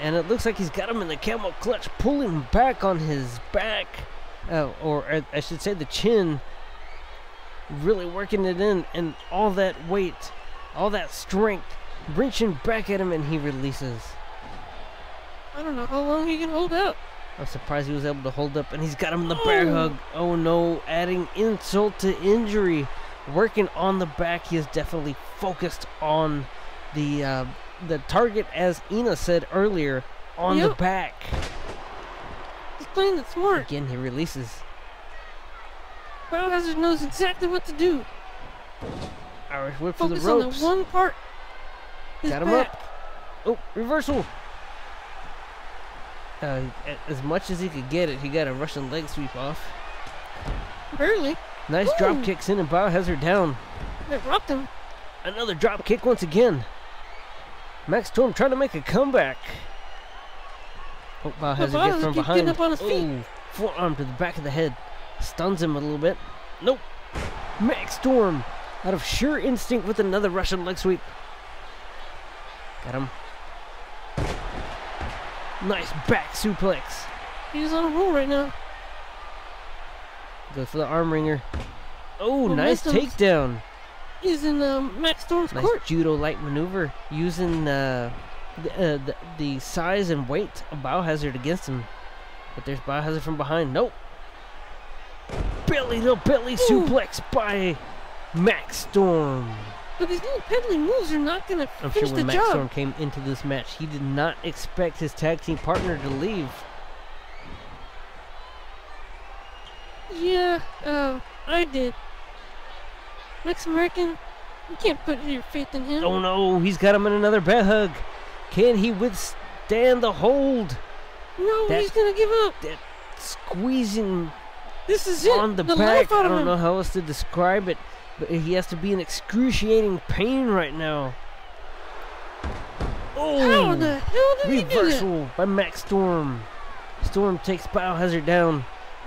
And it looks like he's got him in the camel clutch, pulling him back on his back. Or I should say the chin. Really working it in, and all that weight, all that strength, wrenching back at him, and he releases. I don't know how long he can hold out. I'm surprised he was able to hold up, and he's got him in the bear hug. Oh no, adding insult to injury. Working on the back, he is definitely focused on the target, as Ina said earlier, on the back. He's playing it smart. Again, he releases. Biohazard knows exactly what to do. Irish whip for the Focus ropes. on the one part. Got him back. up. Oh, reversal. As much as he could get it, he got a Russian leg sweep off. Barely. Nice drop kicks in, and Biohazard down. That rocked him. Another drop kick once again. Max Storm trying to make a comeback. Oh, Biohazard gets from behind. Up on his feet. Oh, forearm to the back of the head. Stuns him a little bit. Nope. Max Storm out of sheer instinct with another Russian leg sweep. Got him. Nice back suplex. He's on a roll right now. Goes for the arm wringer. Oh, nice takedown. He's in Max Storm's court. Nice judo-like maneuver using the size and weight of Biohazard against him. But there's Biohazard from behind. Nope. Belly-to-belly suplex by Max Storm. But these little peddling moves are not going to finish the job. I'm sure when Max Storm came into this match, he did not expect his tag team partner to leave. Yeah, I did. Mex-American, you can't put your faith in him. Oh no, he's got him in another bear hug. Can he withstand the hold? No, he's going to give up. That squeezing this is it. On the back. I don't know how else to describe it, but he has to be in excruciating pain right now. Oh, how the hell did he do that? Reversal by Max Storm. Storm takes Biohazard down.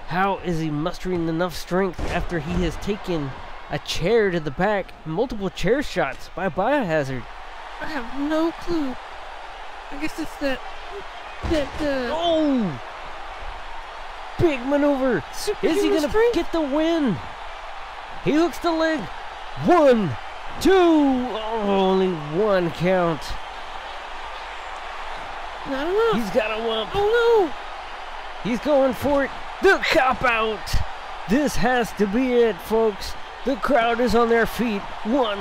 How is he mustering enough strength after he has taken a chair to the back? Multiple chair shots by Biohazard. I have no clue. I guess it's that oh! Big maneuver. Is he gonna get the win? He hooks the leg. 1, 2. Oh, only one count. Not enough. He's got a lump. Oh no! He's going for it. The cop out. This has to be it, folks. The crowd is on their feet. 1.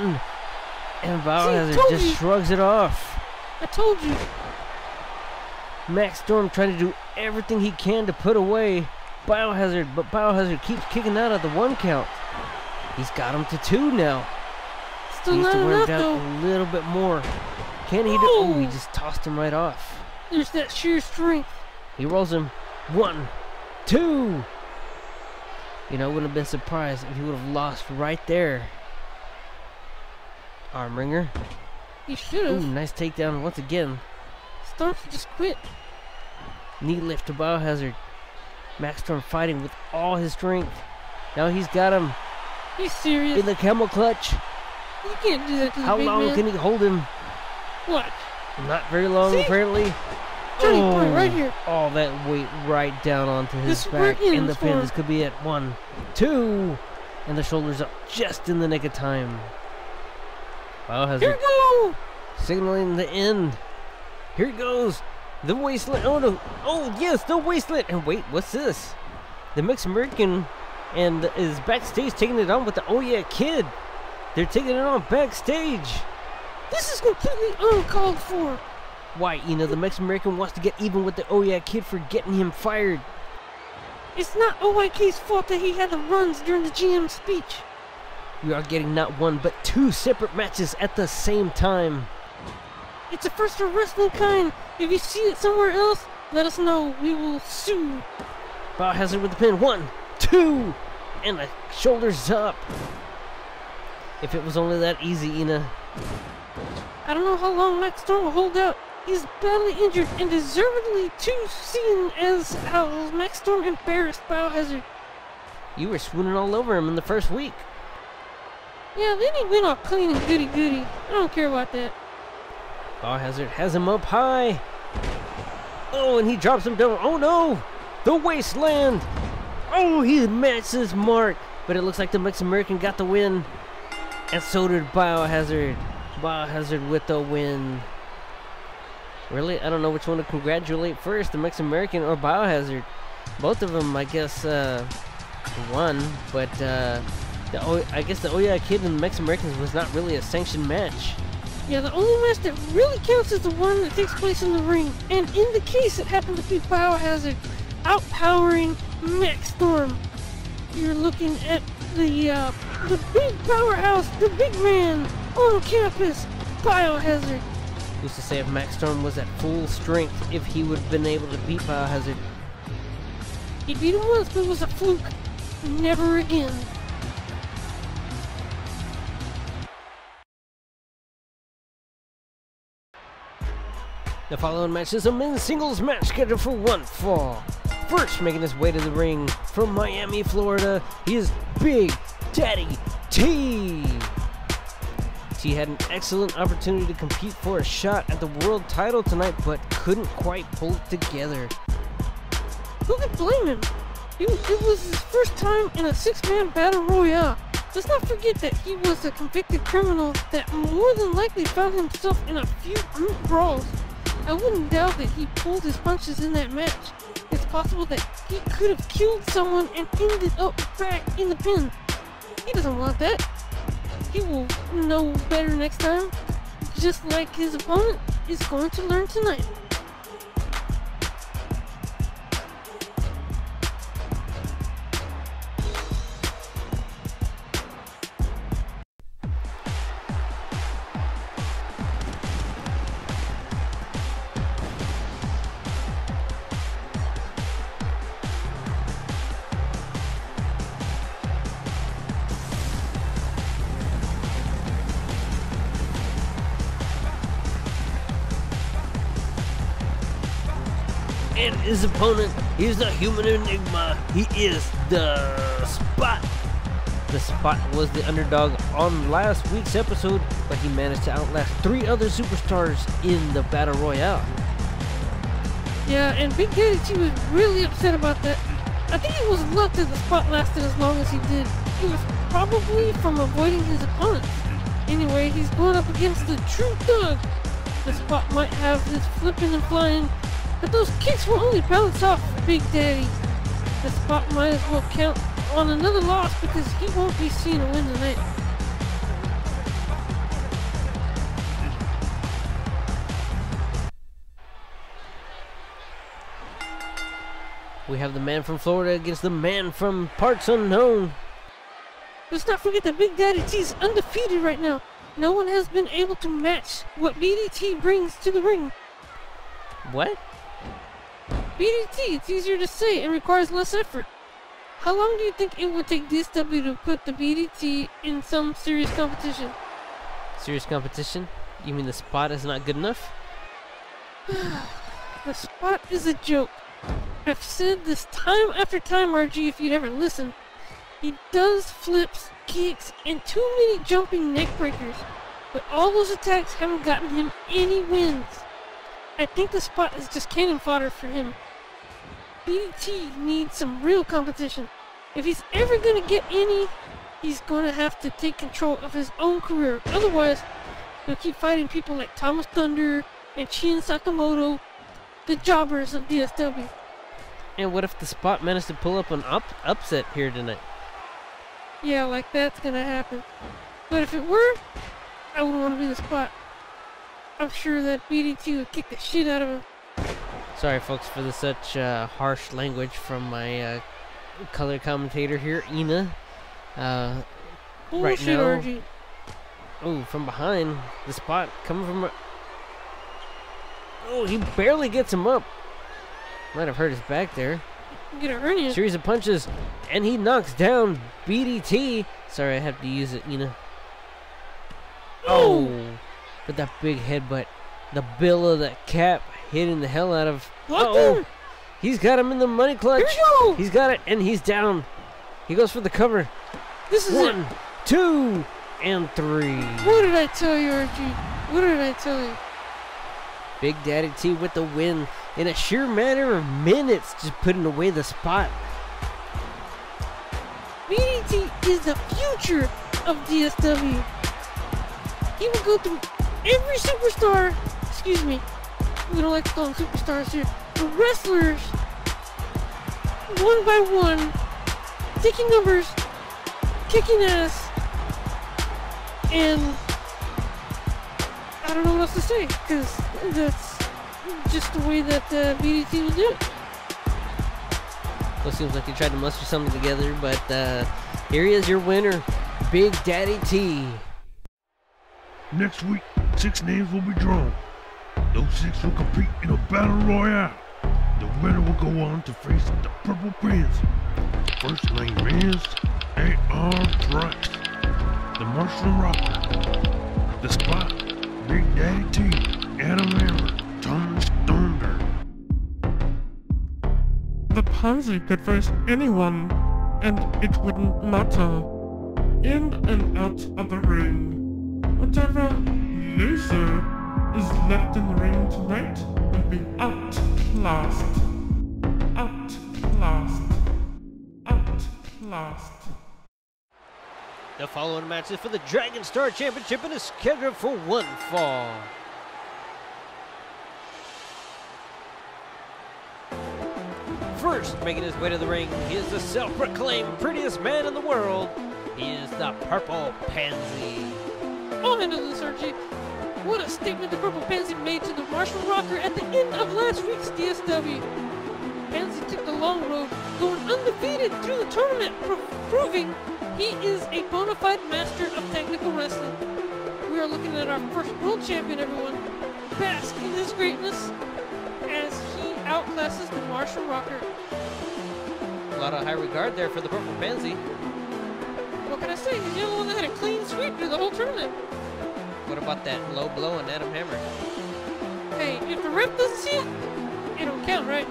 And Biohazard just shrugs it off. I told you. Max Storm trying to do everything he can to put away Biohazard, but Biohazard keeps kicking out of the 1 count. He's got him to 2 now. Still he needs not to wear him enough, down though. a little bit more. Can he do? Oh, he just tossed him right off. There's that sheer strength. He rolls him. 1, 2. You know, I wouldn't have been surprised if he would have lost right there. Arm wringer. He should have. Ooh, nice takedown once again. Storm should just quit. Knee lift to Biohazard. Max Storm fighting with all his strength. Now he's got him. He's serious. In the camel clutch. You can't do that to the How big long man. can he hold him? Watch. Not very long, apparently. Turning point right here. All that weight right down onto his This back. right In the pin. This could be it. 1, 2. And the shoulders up just in the nick of time. Biohazard. Here we go! Signaling the end. Here it goes. The wasteland. Oh no. Oh yes, the wasteland. And wait, what's this? The Mexican and is backstage taking it on with the Oh Yeah Kid. They're taking it on backstage. This is completely uncalled for. Why, the Mexican wants to get even with the Oh Yeah Kid for getting him fired. It's not OYK's fault that he had the runs during the GM speech. We are getting not one, but two separate matches at the same time. It's a first for wrestling kind. If you see it somewhere else, let us know. We will sue. Biohazard with the pin. 1, 2, and the shoulders up. If it was only that easy, Ina. I don't know how long Max Storm will hold out. He's badly injured and deservedly too seen as how Max Storm embarrassed Biohazard. You were swooning all over him in the first week. Yeah, then he went all clean and goody-goody. I don't care about that. Biohazard has him up high. Oh, and he drops him down. Oh no! The wasteland! Oh, he matched his mark. But it looks like the Mexican got the win. And so did Biohazard. Biohazard with the win. Really? I don't know which one to congratulate first, the Mexican or Biohazard. Both of them, I guess, won. But I guess the Oh Yeah Kid and the Mexicans was not really a sanctioned match. Yeah, the only match that really counts is the one that takes place in the ring. And in the case, it happened to be Biohazard outpowering Max Storm. You're looking at the big powerhouse, the big man on campus, Biohazard. Who's to say if Max Storm was at full strength, if he would have been able to beat Biohazard? He beat him once, but it was a fluke. Never again. The following match is a men's singles match scheduled for one fall. First, making his way to the ring from Miami, Florida, he is Big Daddy T. T had an excellent opportunity to compete for a shot at the world title tonight, but couldn't quite pull it together. Who could blame him? It was his first time in a 6-man battle royale. Let's not forget that he was a convicted criminal that more than likely found himself in a few group brawls. I wouldn't doubt that he pulled his punches in that match. It's possible that he could have killed someone and ended up back in the pin. He doesn't want that. He will know better next time, just like his opponent is going to learn tonight. And his opponent is the human enigma. He is the Spot. The Spot was the underdog on last week's episode, but he managed to outlast 3 other superstars in the Battle Royale. Yeah, and Big Daddy T was really upset about that. I think it was luck that the Spot lasted as long as he did. He was probably from avoiding his opponent. Anyway, he's going up against the true thug. The Spot might have his flipping and flying, but those kicks will only bounce off Big Daddy. The Spot might as well count on another loss because he won't be seeing a win tonight. We have the man from Florida against the man from parts unknown. Let's not forget that Big Daddy T is undefeated right now. No one has been able to match what BDT brings to the ring. What? BDT, it's easier to say and requires less effort. How long do you think it would take DSW to put the BDT in some serious competition? Serious competition? You mean the Spot is not good enough? The Spot is a joke. I've said this time after time, RG, if you'd ever listen. He does flips, kicks, and too many jumping neck breakers. But all those attacks haven't gotten him any wins. I think the Spot is just cannon fodder for him. BDT needs some real competition. If he's ever gonna get any, he's gonna have to take control of his own career. Otherwise, he'll keep fighting people like Thomas Thunder and Shin Sakamoto, the jobbers of DSW. And what if the Spot managed to pull up an upset here tonight? Yeah, like that's gonna happen. But if it were, I wouldn't want to be the Spot. I'm sure that BDT would kick the shit out of him. Sorry, folks, for the such harsh language from my color commentator here, Ina. Right Bullshit, now, RG. oh, from behind, the Spot coming from. Oh, he barely gets him up. Might have hurt his back there. Get a hernia. Series of punches, and he knocks down BDT. Sorry, I have to use it, Ina. Oh, with that big headbutt, the bill of that cap hitting the hell out of. What? He's got him in the money clutch. Here we go. He's got it, and he's down. He goes for the cover. This is 1, it. 2, and 3. What did I tell you, RG? What did I tell you? Big Daddy T with the win in a sheer matter of minutes, just putting away the Spot. BDT is the future of DSW. He will go through every superstar. Excuse me. We don't like to call them superstars here. The wrestlers, one by one, taking numbers, kicking ass, and I don't know what else to say, because that's just the way that BDT will do it. Well, it seems like he tried to muster something together, but here he is, your winner, Big Daddy T. Next week, 6 names will be drawn. Those 6 will compete in a battle royale. The winner will go on to face the Purple Pansy. First name is A.R. Price, the Martian Rocker, the Spot, Big Daddy T, Adam Hammer, Thomas Thunder. The Pansy could face anyone, and it wouldn't matter. In and out of the ring. Whatever loser is left in the ring tonight will be outclassed. Outclassed. Outclassed. The following match is for the Dragonstar Championship and is scheduled for one fall. First, making his way to the ring, he is the self-proclaimed prettiest man in the world. He is the Purple Pansy. I'll handle this, RG. What a statement the Purple Pansy made to the Martial Rocker at the end of last week's DSW. Pansy took the long road, going undefeated through the tournament, proving he is a bona fide master of technical wrestling. We are looking at our first world champion, everyone. Bask in his greatness as he outclasses the Martial Rocker. A lot of high regard there for the Purple Pansy. What can I say? He's the only one that had a clean sweep through the whole tournament. What about that low blow on Adam Hammer? Hey, if the ref doesn't see it, it don't count, right?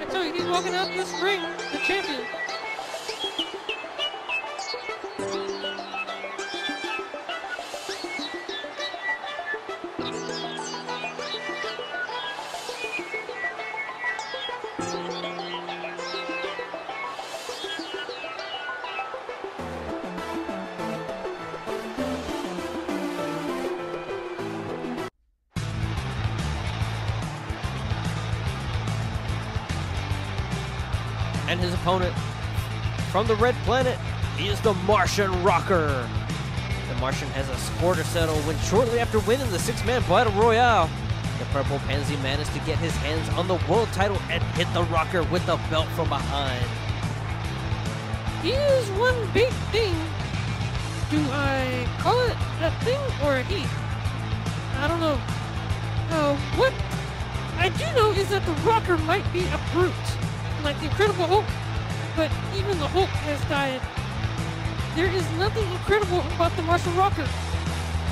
I tell you, he's walking out this ring, the champion. And his opponent from the Red Planet, he is the Martian Rocker. The Martian has a score to settle when shortly after winning the 6-man Battle Royale, the Purple Pansy managed to get his hands on the world title and hit the Rocker with the belt from behind. Here's one big thing. Do I call it a thing or a he? I don't know. What I do know is that the Rocker might be a brute, like the Incredible Hulk, but even the Hulk has died. There is nothing incredible about the Martial Rocker.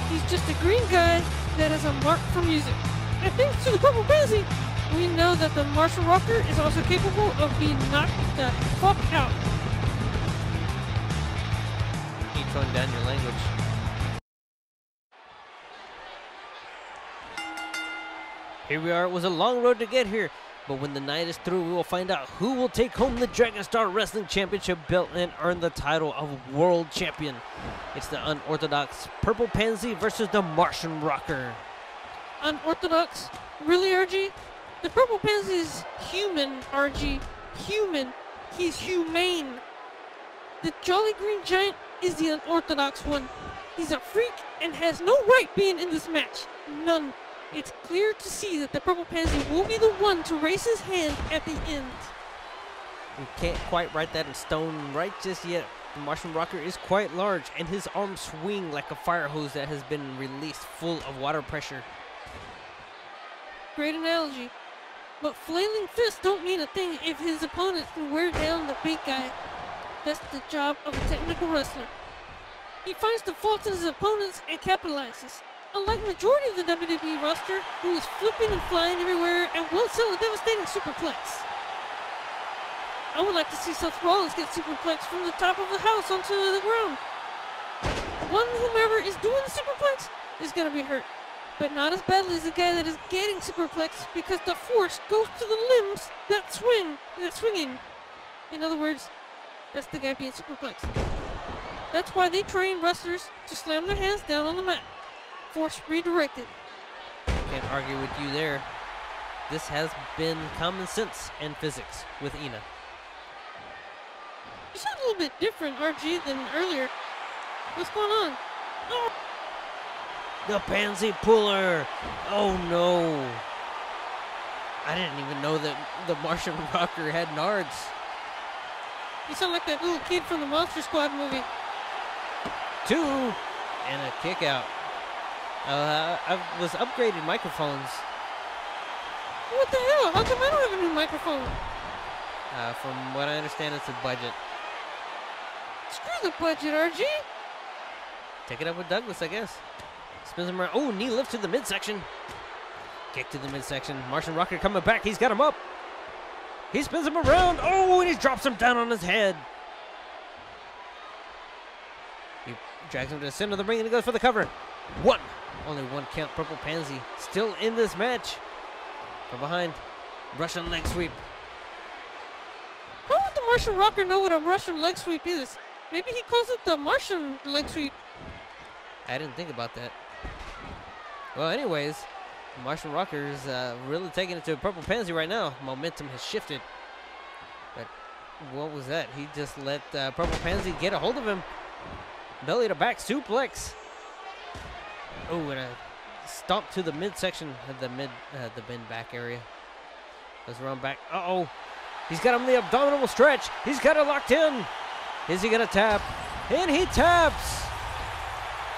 He's just a green guy that has a mark for music. And thanks to the Purple Pansy, we know that the Martial Rocker is also capable of being knocked the fuck out. You tone down your language. Here we are. It was a long road to get here. But when the night is through, we will find out who will take home the Dragonstar Wrestling Championship belt and earn the title of World Champion. It's the unorthodox Purple Pansy versus the Martian Rocker. Unorthodox? Really, RG? The Purple Pansy is human, RG. Human. He's humane. The Jolly Green Giant is the unorthodox one. He's a freak and has no right being in this match. None. It's clear to see that the Purple Pansy will be the one to raise his hand at the end. We can't quite write that in stone right just yet. The Martian Rocker is quite large, and his arms swing like a fire hose that has been released full of water pressure. Great analogy. But flailing fists don't mean a thing if his opponent can wear down the big guy. That's the job of a technical wrestler. He finds the faults in his opponents and capitalizes. Unlike majority of the WWE roster, who is flipping and flying everywhere and will sell a devastating superplex. I would like to see Seth Rollins get superplexed from the top of the house onto the ground. Whomever is doing the superplex is going to be hurt, but not as badly as the guy that is getting superplexed because the force goes to the limbs that's swinging. In other words, that's the guy being superplexed. That's why they train wrestlers to slam their hands down on the mat. Force redirected. Can't argue with you there. This has been common sense and physics with Ina. You sound a little bit different, RG, than earlier. What's going on? Oh. The Pansy Puller! Oh no! I didn't even know that the Martian Rocker had nards. You sound like that little kid from the Monster Squad movie. 2 and a kick out. I was upgrading microphones. What the hell? How come I don't have a new microphone? From what I understand, it's a budget. Screw the budget, RG. Take it up with Douglas, I guess. Spins him around. Oh, knee lift to the midsection. Kick to the midsection. Martian Rocker coming back. He's got him up. He spins him around. Oh, and he drops him down on his head. He drags him to the center of the ring and he goes for the cover. Only one count. Purple Pansy still in this match. From behind. Russian leg sweep. How would the Martian Rocker know what a Russian leg sweep is? Maybe he calls it the Martian leg sweep. I didn't think about that. Well, anyways, the Martian Rocker is really taking it to Purple Pansy right now. Momentum has shifted. But what was that? He just let Purple Pansy get a hold of him. Belly to back suplex. Oh, and a stomp to the midsection of the mid back area. Goes around back. Uh-oh. He's got him in the abdominal stretch. He's got it locked in. Is he going to tap? And he taps.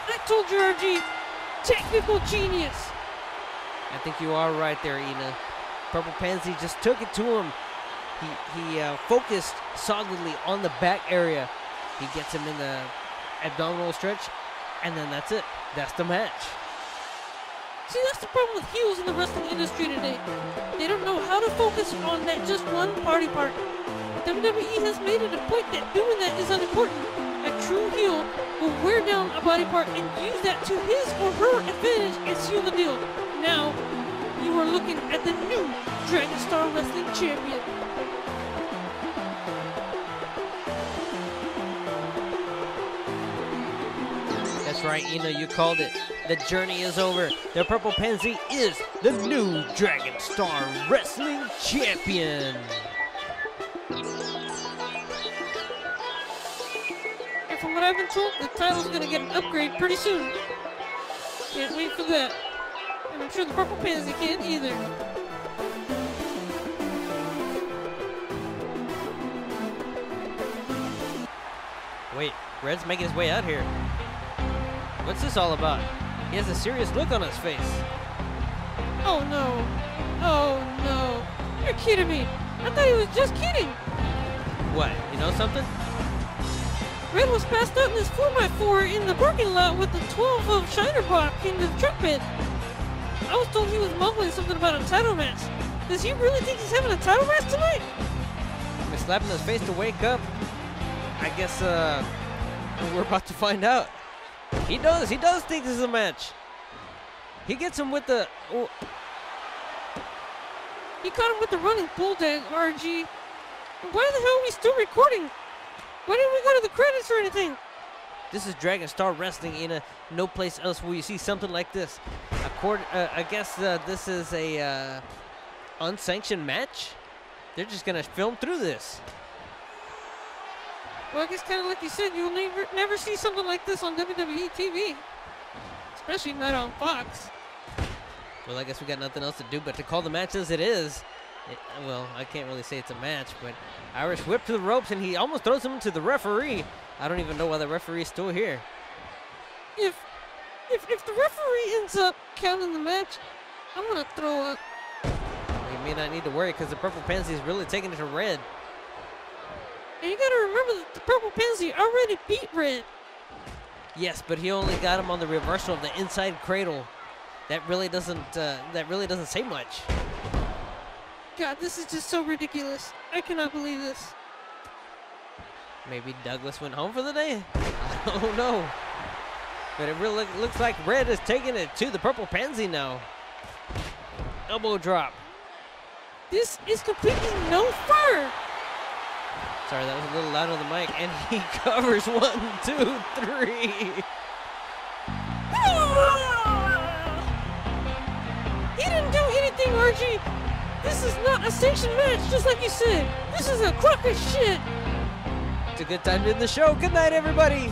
I told you, RG. Technical genius. I think you are right there, Ina. Purple Pansy just took it to him. He focused solidly on the back area. He gets him in the abdominal stretch, and then that's it. That's the match. See, that's the problem with heels in the wrestling industry today. They don't know how to focus on that just one body part. WWE has made it a point that doing that is unimportant. A true heel will wear down a body part and use that to his or her advantage and seal the deal. Now, you are looking at the new Dragonstar Wrestling Champion. That's right, Ina, you called it. The journey is over. The Purple Pansy is the new Dragonstar Wrestling Champion. And from what I've been told, the title's gonna get an upgrade pretty soon. Can't wait for that. And I'm sure the Purple Pansy can't either. Wait, Red's making his way out here. What's this all about? He has a serious look on his face. Oh no. Oh no. You're kidding me. I thought he was just kidding. What, you know something? Red was passed out in his 4x4 in the parking lot with the 12 of Shinerbach in the truck bed. I was told he was mumbling something about a title match. Does he really think he's having a title match tonight? Been slapping his face to wake up. I guess we're about to find out. He does think this is a match. He gets him with the... Oh. He caught him with the running bulldog, RG. Why the hell are we still recording? Why didn't we go to the credits or anything? This is Dragonstar Wrestling. In no place else will you see something like this. I guess this is a unsanctioned match. They're just gonna film through this. Well, I guess kind of like you said, you'll never see something like this on WWE TV. Especially not on Fox. Well, I guess we got nothing else to do but to call the match as it is. Well, I can't really say it's a match, but Irish whip to the ropes, and he almost throws him to the referee. I don't even know why the referee is still here. If the referee ends up counting the match, I'm gonna throw up. You may not need to worry because the Purple Pansy is really taking it to Red. And you gotta remember that the Purple Pansy already beat Red. Yes, but he only got him on the reversal of the inside cradle. That really doesn't say much. God, this is just so ridiculous. I cannot believe this. Maybe Douglas went home for the day? I don't know. But it really looks like Red is taking it to the Purple Pansy now. Elbow drop. This is completely no fair. Sorry, that was a little loud on the mic. And he covers 1, 2, 3. He didn't do anything, RG. This is not a sanctioned match, just like you said. This is a crock of shit. It's a good time to end the show. Good night, everybody.